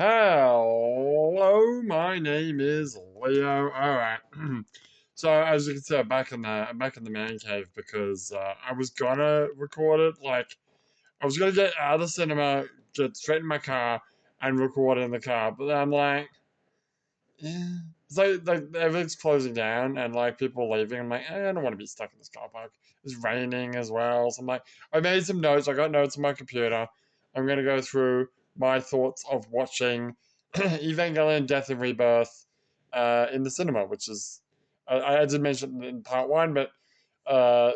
Hello, my name is Leo. All right. So as you can see, I'm back in the man cave because I was gonna record it. Like I was gonna get out of the cinema, get straight in my car, and record in the car. But then I'm like, yeah. It's like everything's closing down and like people leaving. I'm like, I don't want to be stuck in this car park. It's raining as well. So I'm like, I made some notes. I got notes on my computer. I'm gonna go through my thoughts of watching Evangelion Death and Rebirth in the cinema, which is I did mention it in part one, but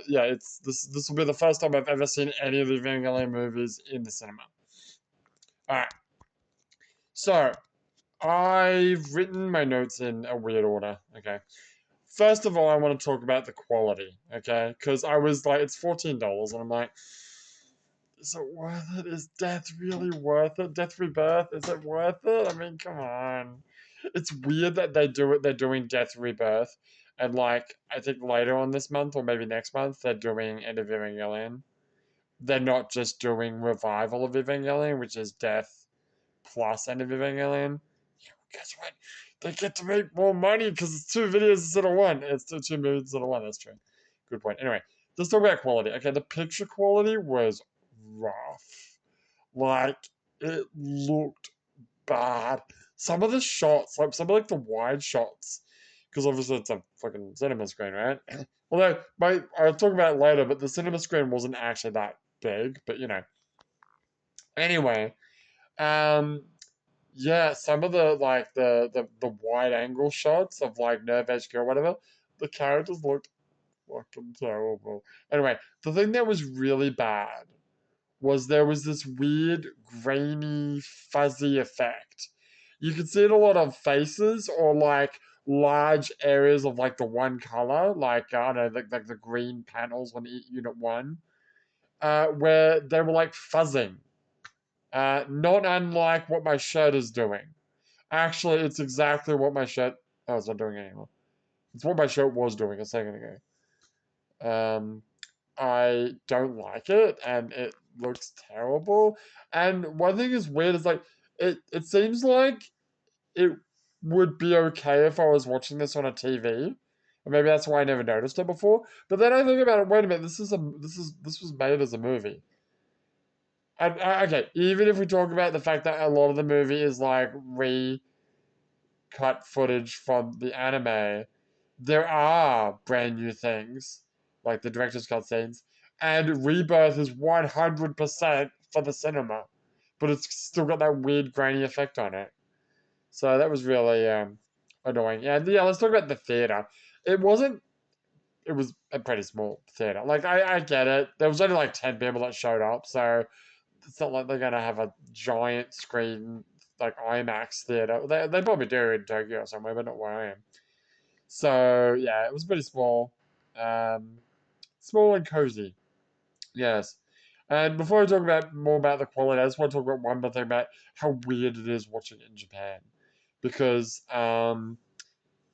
yeah, it's this will be the first time I've ever seen any of the Evangelion movies in the cinema. All right, so I've written my notes in a weird order. Okay. First of all, I want to talk about the quality. Okay. Because I was like, it's $14. And I'm like, is it worth it? Is death really worth it? Death Rebirth, is it worth it? I mean, come on. It's weird that they do it. They're doing Death Rebirth. And like, I think later on this month or maybe next month, they're doing End of Evangelion. They're not just doing Revival of Evangelion, which is Death plus End of Evangelion. Guess what? They get to make more money because it's two videos instead of one. It's two movies instead of one. That's true. Good point. Anyway, let's talk about quality. Okay, the picture quality was rough. Like, it looked bad. Some of the shots, like some of like the wide shots, because obviously it's a fucking cinema screen, right? Although, I'll talk about it later, but the cinema screen wasn't actually that big, but you know. Anyway, um, yeah, some of the like the wide angle shots of like Nerve HQ or whatever, the characters looked fucking terrible. Anyway, the thing that was really bad was there was this weird grainy fuzzy effect. You could see it a lot of faces or like large areas of like the one color, like I don't know, like the green panels on unit one, where they were like fuzzing. Not unlike what my shirt is doing. Actually, it's exactly what my shirt. Oh, it's not doing anymore. It's what my shirt was doing a second ago. Um, I don't like it, and it looks terrible. And one thing is weird is like it seems like it would be okay if I was watching this on a TV. Or maybe that's why I never noticed it before. But then I think about it. Wait a minute. This was made as a movie. And okay, even if we talk about the fact that a lot of the movie is like cut footage from the anime, there are brand new things, like the director's cut scenes, and Rebirth is 100% for the cinema, but it's still got that weird grainy effect on it. So that was really annoying. And yeah, let's talk about the theater. It wasn't. It was a pretty small theater. Like I get it. There was only like 10 people that showed up, so it's not like they're gonna have a giant screen like IMAX theater. They probably do in Tokyo or somewhere, but not where I am. So yeah, it was pretty small, um, small and cozy. Yes. And before I talk about more about the quality, I just want to talk about one more thing about how weird it is watching it in Japan, because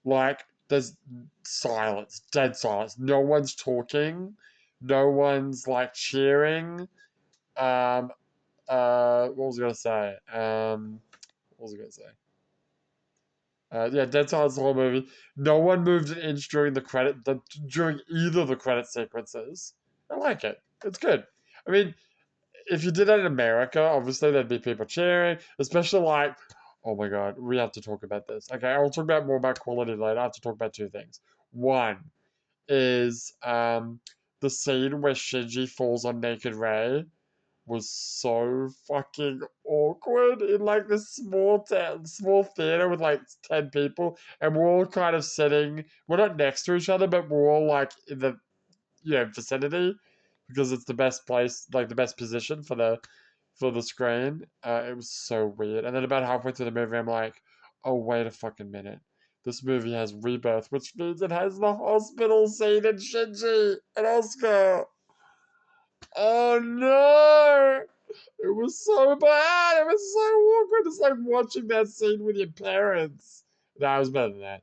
like there's silence, dead silence. No one's talking, no one's like cheering. Um, what was I gonna say? What was I gonna say? Yeah, dead silence the whole movie. No one moved an inch during during either of the credit sequences. I like it. It's good. I mean, if you did that in America, obviously there'd be people cheering, especially like, oh my god, we have to talk about this. Okay, I'll talk about more about quality later. I have to talk about two things. One is the scene where Shinji falls on Naked Ray was so fucking awkward in like this small theater with like 10 people, and we're all kind of sitting, we're not next to each other, but we're all like in the vicinity, because it's the best place, like the best position for the screen. It was so weird. And then about halfway through the movie, I'm like, oh, wait a fucking minute. This movie has Rebirth, which means it has the hospital scene in Shinji and Oscar. Oh no! It was so bad. It was so awkward. It's like watching that scene with your parents. No, it was better than that.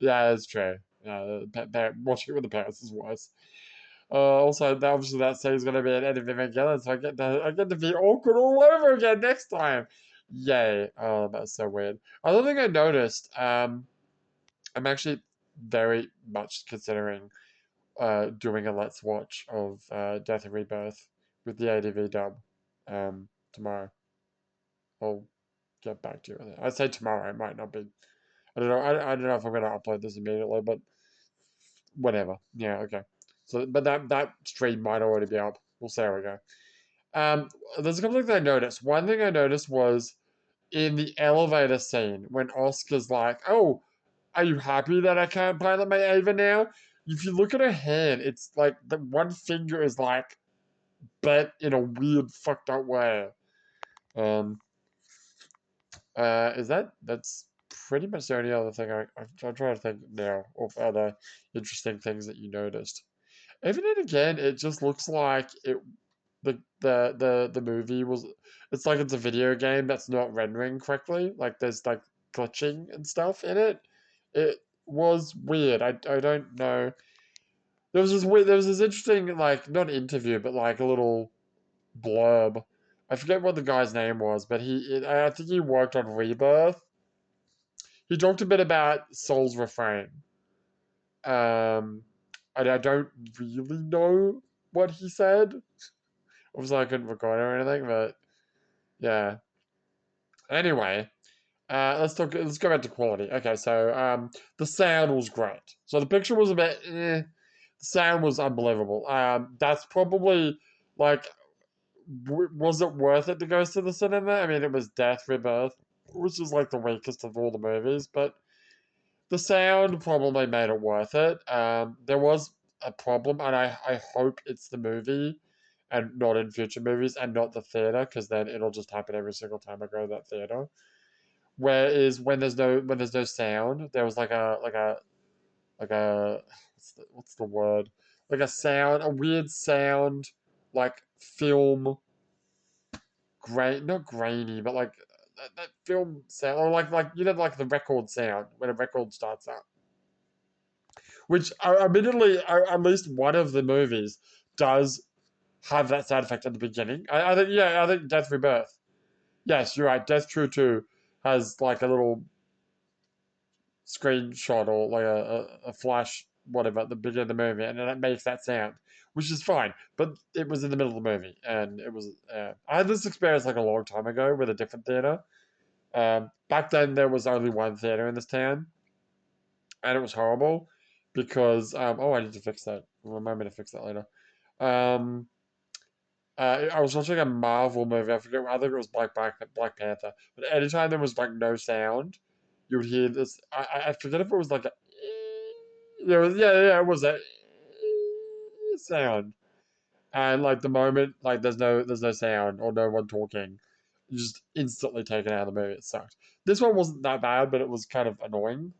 Yeah, that's true. Watching it with the parents is worse. Also, obviously that scene's going to be an End of Evangelion, so I get to be awkward all over again next time. Yay. Oh, that's so weird. Other thing I noticed, I'm actually very much considering doing a Let's Watch of Death and Rebirth with the ADV dub tomorrow. I'll get back to you with it. I'd say tomorrow. It might not be. I don't know. I don't know if I'm going to upload this immediately, but whatever. Yeah, okay. So, but that stream might already be up. We'll see how we go. Um, there's a couple of things I noticed. One thing I noticed was in the elevator scene when Oscar's like, "Oh, are you happy that I can't pilot my Ava now?" If you look at her hand, it's like the one finger is like bent in a weird, fucked up way. Um, that's pretty much the only other thing I'm trying to think now of other interesting things that you noticed. Every now and again, it just looks like the movie was. It's like it's a video game that's not rendering correctly. Like there's like glitching and stuff in it. It was weird. I don't know. There was this interesting like not interview but like a little blurb. I forget what the guy's name was, but I think he worked on Rebirth. He talked a bit about Soul's Refrain. Um, I don't really know what he said. Obviously, I couldn't record or anything, but yeah. Anyway, let's talk. Let's go back to quality. Okay, so the sound was great. So the picture was a bit. The sound was unbelievable. That's probably like, was it worth it to go to the cinema? I mean, it was Death Rebirth, which is like the weakest of all the movies, but the sound probably made it worth it. There was a problem, and I hope it's the movie and not in future movies and not the theater, because then it'll just happen every single time I go to that theater. Whereas when there's no sound, there was like a what's the word? Like a weird sound, like film not grainy, but like that film sound, or like like the record sound when a record starts up. Which admittedly, at least one of the movies does have that sound effect at the beginning. I think yeah, I think Death Rebirth. Yes, you're right. Death True 2 has like a little screenshot or like a flash, whatever, at the beginning of the movie, and then it makes that sound, which is fine. But it was in the middle of the movie, and it was. I had this experience like a long time ago with a different theater. Back then, there was only one theater in this town, and it was horrible because oh, I need to fix that. Remind me to fix that later. Um, I was watching a Marvel movie. I forget. I think it was Black Panther. But anytime there was like no sound, you would hear this. I forget if it was like a. Yeah, it was a sound. And like the moment like there's no sound or no one talking, you just instantly taken out of the movie. It sucked. This one wasn't that bad, but it was kind of annoying.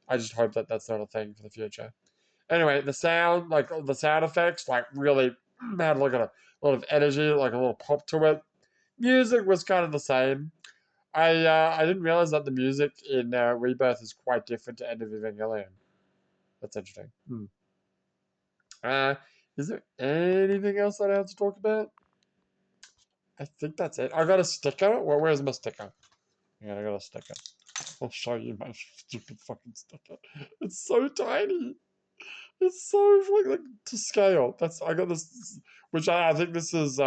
I just hope that that's not a thing for the future. Anyway, the sound, like the sound effects, like really had like a lot of energy, like a little pop to it. Music was kind of the same. I didn't realize that the music in Rebirth is quite different to End of Evangelion. That's interesting. Uh, is there anything else that I have to talk about? I think that's it. I got a sticker. Where's my sticker? Yeah, I got a sticker. I'll show you my stupid fucking sticker. It's so tiny. It's so like to scale. That's I got this, which I think this is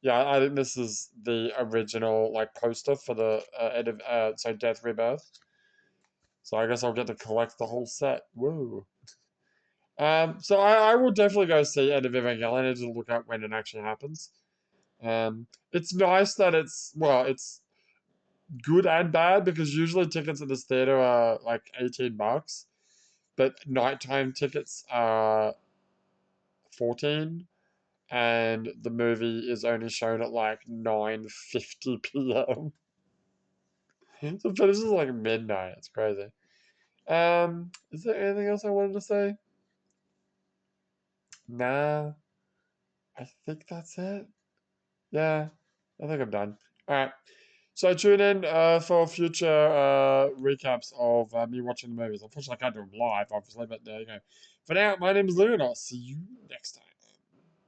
yeah, I think this is the original like poster for the end of Death Rebirth. So I guess I'll get to collect the whole set. Whoa. So I will definitely go see End of Evangelion. I need to look up when it actually happens. It's nice that it's good and bad because usually tickets at this theater are like $18, but nighttime tickets are 14, and the movie is only shown at like 9:50 p.m. So it finishes like midnight. It's crazy. Is there anything else I wanted to say? Nah, I think that's it. Yeah, I think I'm done. All right. So tune in for future recaps of me watching the movies. Unfortunately, I can't do them live, obviously, but there you go. For now, my name is Lou, and I'll see you next time.